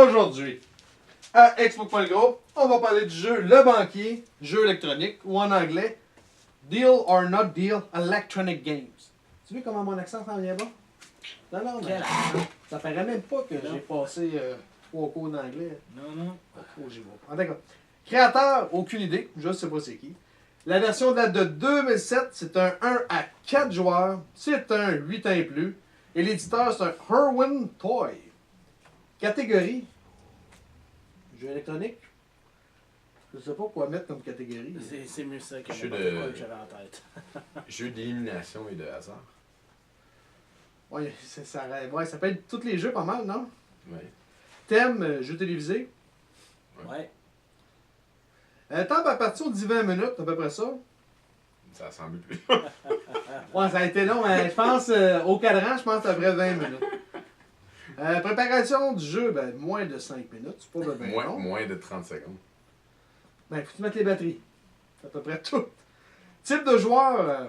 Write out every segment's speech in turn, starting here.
Aujourd'hui, à Expo.gros, on va parler du jeu Le Banquier, jeu électronique, ou en anglais, Deal or Not Deal Electronic Games. Tu vois comment mon accent s'en vient bas? Non, mais ça paraît même pas que j'ai passé 3 cours d'anglais. Non. Oh, j'y vais. En tout cas, créateur, aucune idée, je sais pas c'est qui. La version date de 2007, c'est un 1 à 4 joueurs, c'est un 8 ans et plus, et l'éditeur c'est un Irwin Toy. Catégorie, jeu électronique. Je sais pas quoi mettre comme catégorie. C'est mieux ça que Jeu que j'avais en tête. Jeu d'élimination et de hasard. Ouais, ça peut être tous les jeux pas mal, non? Ouais. Thème, jeu télévisé. Ouais. Temps par partie, 10-20 minutes, à peu près ça. Ça semble plus. Ouais, ça a été long, mais je pense, au cadran, je pense à peu près 20 minutes. Préparation du jeu, ben, moins de 5 minutes, c'est pas bien long. Moins de 30 secondes. Ben, faut-tu mettre les batteries? C'est à peu près tout. Type de joueur,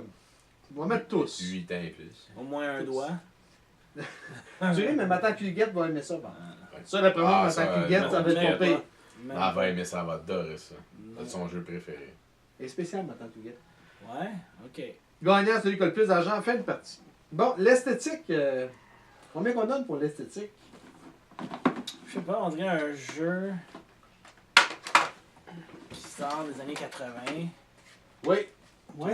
on va mettre tous. 8 ans et plus. Au moins un doigt. Tu ris, mais Matan Cuguette va aimer ça. Bon. Ça, d'après moi, Matan Cuguette, ça va être pas pire. Elle va aimer ça, elle va adorer ça. C'est son jeu préféré. Et spécial, Matan Cuguette. Ouais, ok. Gagnant, celui qui a le plus d'argent en fin de partie. Bon, l'esthétique, combien qu'on donne pour l'esthétique? Je sais pas, on dirait un jeu qui sort des années 80. Oui.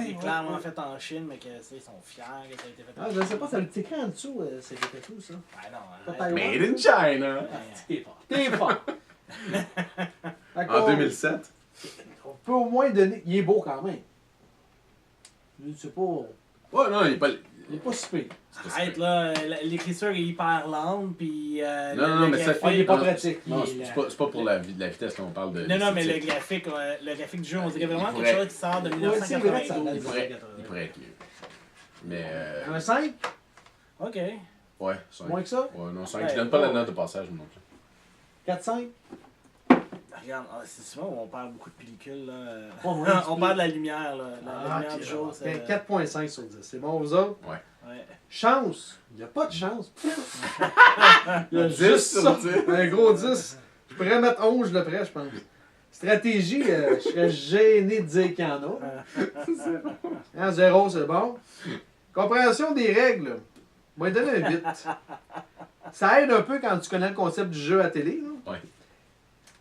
C'est clairement fait en Chine, mais que, ils sont fiers que ça a été fait en Ah, Chine. je sais pas, ça le écrit en dessous, c'est fait tout ça. Ouais, non, Pas arrête. Taïwan. Made in China! T'es fort. T'es fort. En 2007? On peut au moins donner. Il est beau quand même. C'est pas. Ouais, non, il est pas. Il est pas si pire. Arrête là, l'écriture est hyper lente, puis Non, mais ça Ah, il est pas non, pratique. Non, Il est c'est pas pour la vitesse, là, on parle de. Non, mais le l'esthétique. graphique du jeu, on dirait vraiment pourrait- quelque chose qui sort de Ouais, c'est vrai que ça 1992. Il pourrait être mieux. Mais. Un 5? Ok. Ouais, 5. Moins que ça? Ouais, non, 5. Ouais, Je donne pas la ouais. note de passage, non plus. 4-5? Regarde, c'est souvent où on perd beaucoup de pellicules. Là. Ouais, ouais, On tu perd peux- de la lumière. Là. La lumière ok, du jour, c'est. ben, 4.5 sur 10. C'est bon, vous autres? Ouais. Ouais. Chance? Il n'y a pas de chance. Il y a 10 juste sur ça. 10. Un gros 10. Je pourrais mettre 11 le près, je pense. Stratégie, je serais gêné de dire qu'il y en a. 0, c'est bon. Compréhension des règles. On va lui donner un 8. Ça aide un peu quand tu connais le concept du jeu à télé. Là. Ouais.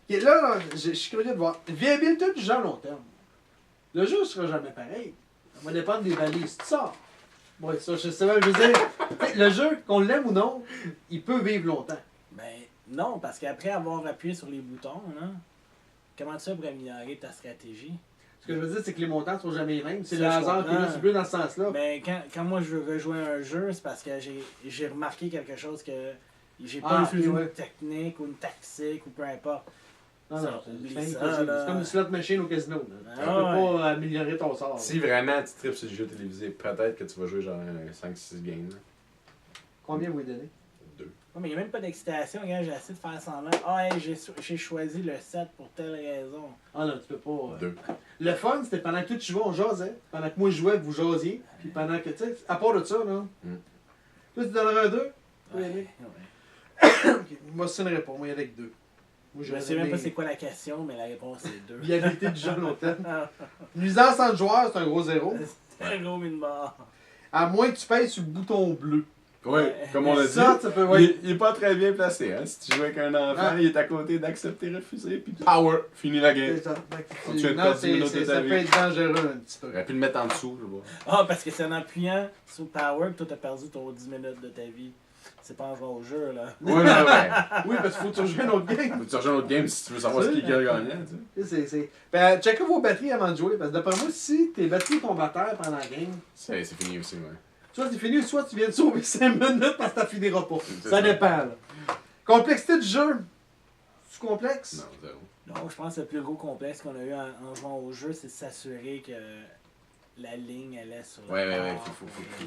Et là, je suis curieux de voir. Viabilité du jeu à long terme. Le jeu ne sera jamais pareil. Ça va dépendre des balises. Tu sors. Ouais, ça, je sais même, je veux dire, le jeu, qu'on l'aime ou non, il peut vivre longtemps. Ben non, parce qu'après avoir appuyé sur les boutons, là, comment tu fais pour améliorer ta stratégie? Ce que je veux dire, c'est que les montants ne sont jamais les mêmes. C'est Ça, le je hasard qui est là, comprends. c'est plus dans ce sens-là. Ben, quand moi je veux rejouer un jeu, c'est parce que j'ai remarqué quelque chose que j'ai pas Ah, utilisé ouais. une technique ou une tactique ou peu importe. Non, ça, non, oublie c'est ça, impossible. là. C'est comme une slot machine au casino. Là. Ah, Tu peux pas améliorer ton sort. Si vraiment tu tripes sur le jeu télévisé, peut-être que tu vas jouer genre 5-6 games. Là. Combien vous lui donnez? 2. Ouais, mais il n'y a même pas d'excitation. Regarde, j'ai essayé de faire semblant. Ah, hey, j'ai choisi le 7 pour telle raison. Ah non, tu peux pas. 2. Le fun, c'était pendant que toi tu jouais, on jasait. Pendant que moi je jouais, vous jasiez. Puis pendant que, tu sais, à part de ça, là. Toi, tu donnerais un 2? Ouais. Moi, ce n'est pas. Moi, il y en a que 2. Moi, Je ne sais même pas c'est quoi la question, mais la réponse c'est 2. Viabilité du jeu à long terme. Nuisance entre joueurs, c'est un gros 0. C'est un gros mine barre. À moins que tu payes sur le bouton bleu. Ouais, comme on l'a dit. Ça peut, ouais. Il est pas très bien placé. Hein? Si tu joues avec un enfant, Ah. il est à côté d'accepter, refuser, puis power, fini la game. C'est ça. On tue une Non, perte 10 minutes de ça ta peut vie. être dangereux un petit peu. J'aurais pu le mettre en dessous, je vois. Ah, parce que c'est en appuyant sur Power que toi t'as perdu ton 10 minutes de ta vie. C'est pas en jouant au jeu, là. Ouais, ouais. Oui, parce qu'il faut que tu rejoues une autre game. Faut que tu rejoins l'autre game si tu veux savoir ce qui est gagnant, tu sais. Ben, checkez vos batteries avant de jouer. Parce que d'après moi, si tes batteries tombent à terre pendant la game, C'est fini aussi, ouais. soit c'est fini, soit tu viens de sauver 5 minutes parce que t'as finiras pas. C'est Ça ça. dépend, là. Complexité du jeu. C'est complexe? Non, 0. Non, je pense que le plus gros complexe qu'on a eu en jouant au jeu, c'est de s'assurer que la ligne elle est sur le Ouais, bord.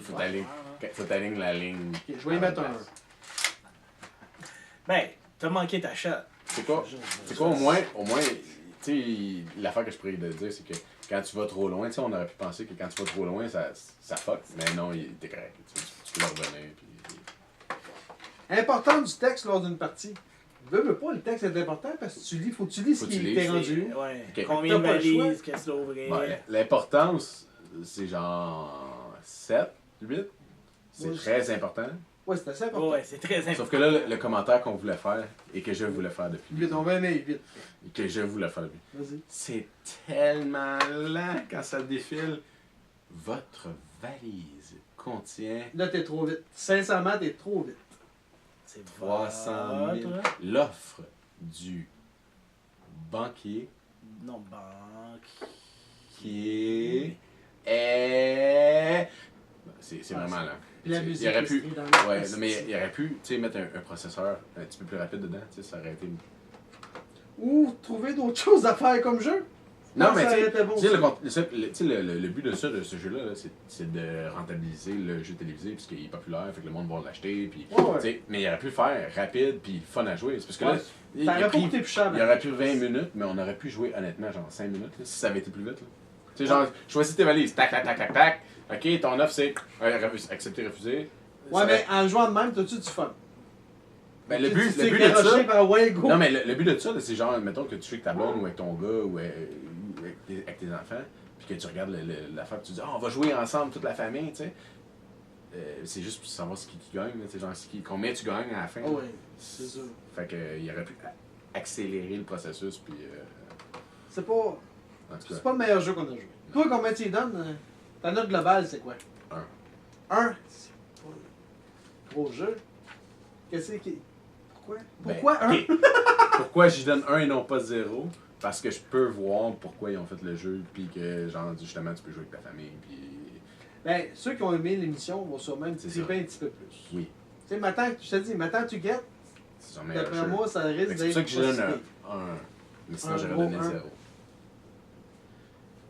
faut t'aligner. Faut t'aligner la ligne. Ok, je vais y mettre un 1. Ben, t'as manqué ta shot. C'est quoi? C'est quoi, au moins, tu sais, l'affaire que je pourrais te dire, c'est que quand tu vas trop loin, tu sais, on aurait pu penser que quand tu vas trop loin, ça fuck, mais non, t'es correct. Tu peux le revenir, puis... Important du texte lors d'une partie. Veux pas, le texte est important parce que tu lis, faut que tu lis ce Faut que tu qui lis. t'est rendu. Ouais. Ok. Combien de T'as pas le choix. valises, qu'est-ce que tu dois ouvrir? Ouais, l'importance, c'est genre 7, 8. C'est Ouais, très important. Ouais, c'est assez important. Ouais, c'est très important. Sauf que là, le commentaire qu'on voulait faire et que je voulais faire depuis. 8, on va aimer 8. Et que je voulais faire depuis. Vas-y. C'est tellement lent quand ça défile. Votre valise contient Là, t'es trop vite. Sincèrement, t'es trop vite. C'est 300 000. votre- L'offre du banquier Non, banque. qui est. C'est vraiment lent. Puis la Il musique aurait pu. est dans le- Ouais, non, mais il aurait pu tu sais, mettre un processeur un petit peu plus rapide dedans. Tu sais, ça aurait été. Ou trouver d'autres choses à faire comme jeu. Non, mais ça tu aurait sais, été bon, tu sais, ça. tu sais, le but de ça, de ce jeu-là, là, c'est de rentabiliser le jeu télévisé, puisqu'il est populaire, fait que le monde va l'acheter, puis, Ouais, ouais. tu sais, mais il aurait pu le faire rapide, puis fun à jouer. C'est parce que là, Ouais. il, Ça a aurait pas pris- coûté plus cher. il aurait pu 20 minutes, mais on aurait pu jouer honnêtement genre 5 minutes, là, si ça avait été plus vite. Là. Tu sais, genre, choisis tes valises, tac, tac, tac, tac, tac. Ok, ton offre c'est accepter, refuser. Ouais, Ça mais aurait- en jouant de même, t'as-tu du fun? Ben, le Tu but t'es de ça. garoché par ouais, go. Non, mais le but de ça, là, c'est genre, mettons que tu joues avec ta blonde ou avec ton gars ou avec tes enfants, puis que tu regardes l'affaire, puis tu dis, ah, on va jouer ensemble, toute la famille, tu sais. C'est juste pour savoir ce qui gagne, là, tu sais, genre, combien tu gagnes à la fin. Ah là. ouais, c'est sûr. Fait que, il aurait pu accélérer le processus, puis. C'est pas, En tout cas, c'est pas le meilleur jeu qu'on a joué. Toi, combien tu y donnes? Ta note globale, c'est quoi? 1. 1? C'est pas un gros jeu. Qu'est-ce qui... Pourquoi? Ben, Pourquoi 1? ok. Pourquoi j'y donne 1 et non pas 0? Parce que je peux voir pourquoi ils ont fait le jeu, puis que, genre, justement, tu peux jouer avec ta famille, puis. Ben, ceux qui ont aimé l'émission vont sûrement C'est triper un petit peu plus. Oui, Tu sais, maintenant, je te dis, maintenant tu guettes, c'est son meilleur d'après jeu. moi, ça risque C'est d'être pour ça que je donne pas si un 1. Mais sinon, Un j'aurais gros donné un. 0.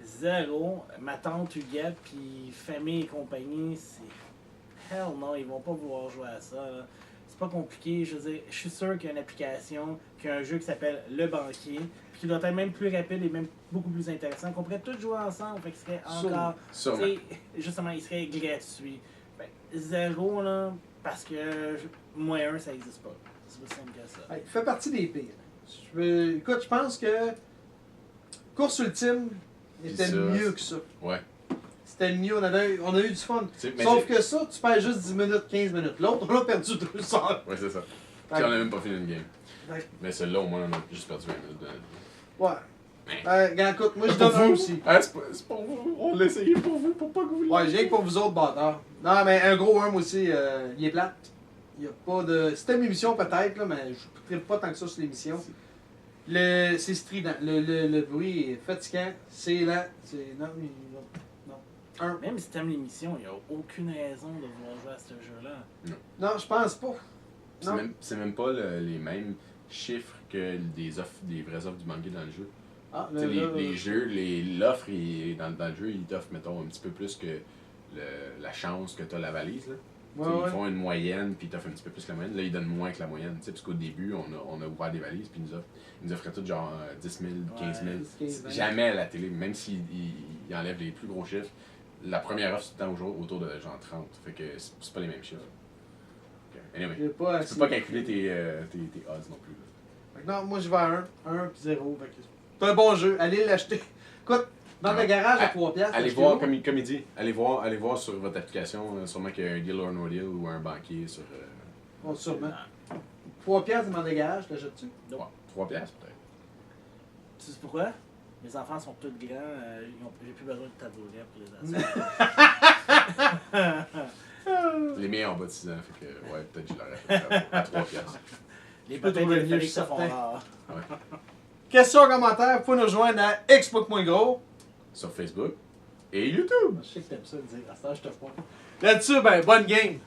0. Ma tante Huguette, puis famille et compagnie, c'est. Hell non, ils vont pas vouloir jouer à ça. Là. C'est pas compliqué. Je veux dire, je suis sûr qu'il y a une application, qu'il y a un jeu qui s'appelle Le Banquier, puis qui doit être même plus rapide et même beaucoup plus intéressant, qu'on pourrait tous jouer ensemble, fait qu'il serait encore. Sûrement. Tu sais, justement, il serait gratuit. Ben, 0, là, parce que moins 1, ça existe pas. C'est aussi simple que ça. Ouais, il fait partie des pires. Écoute, je pense que Course Ultime était ça, mieux que ça. Ouais. C'était mieux, on a eu du fun. Tu sais, mais Sauf que ça, tu perds juste 10 minutes, 15 minutes. L'autre, on a perdu 2 heures. Ouais, c'est ça. Ouais. Puis on a même pas fini une game. Ouais. Mais celle-là, au moins, on a juste perdu 20 minutes. Ouais. Regarde, écoute, moi je donne un aussi. Ah, c'est pour vous. On l'a essayé pour vous, pour pas que vous Ouais, j'ai rien que pour vous autres, bâtards. Non, mais un gros 1 moi aussi, il est plate. Il y a pas de. C'était une émission peut-être, là, mais je ne pas tant que ça sur l'émission. C'est strident. Le bruit est fatigant. C'est lent. C'est. Non, non. Même si t'aimes l'émission, il n'y a aucune raison de vouloir jouer à ce jeu-là. Non, je pense pas. Non. C'est même pas les mêmes chiffres que des vraies offres du manga dans le jeu. Ah, Tu sais, les jeux, l'offre dans le jeu, ils t'offrent, mettons, un petit peu plus que la chance que tu as la valise. Là. Ouais, Tu sais, ouais. Ils font une moyenne, puis ils t'offrent un petit peu plus que la moyenne. Là, ils donnent moins que la moyenne. Tu sais, parce qu'au début, on a ouvert des valises, puis ils nous offraient tout genre 10 000, 15 000. Ouais, 15 000. Jamais à la télé, même s'ils enlèvent les plus gros chiffres. La première offre, c'est tout le temps autour de genre 30. Fait que c'est pas les mêmes chiffres. Okay. Anyway, J'ai pas tu assez. peux pas calculer tes odds non plus. Là. Fait que non, moi je vais à 1 puis 0. C'est un bon jeu, allez l'acheter. Écoute, dans le garage à 3 piastres. Allez achetez-le. voir, comme il dit, allez voir sur votre application, sûrement qu'il y a un Deal or No Deal ou un banquier sur. Bon, sûrement. 3 piastres dans le garage, t'achètes-tu? Ouais, 3 piastres peut-être. Tu sais pourquoi? Mes enfants sont tous grands, j'ai plus besoin de tabouret pour les asseoir. Les miens ont bas de 6 ans, fait que ouais, peut-être que je l'aurais à 3 piastres. Les peux patates trouver mieux, téléphoniques je suis se font certain. rares. Question, commentaire, vous pouvez nous rejoindre à Xbox.gros. Sur Facebook et YouTube. Je sais que t'aimes ça le dire, à ça je te fais. Là-dessus, ben, bonne game.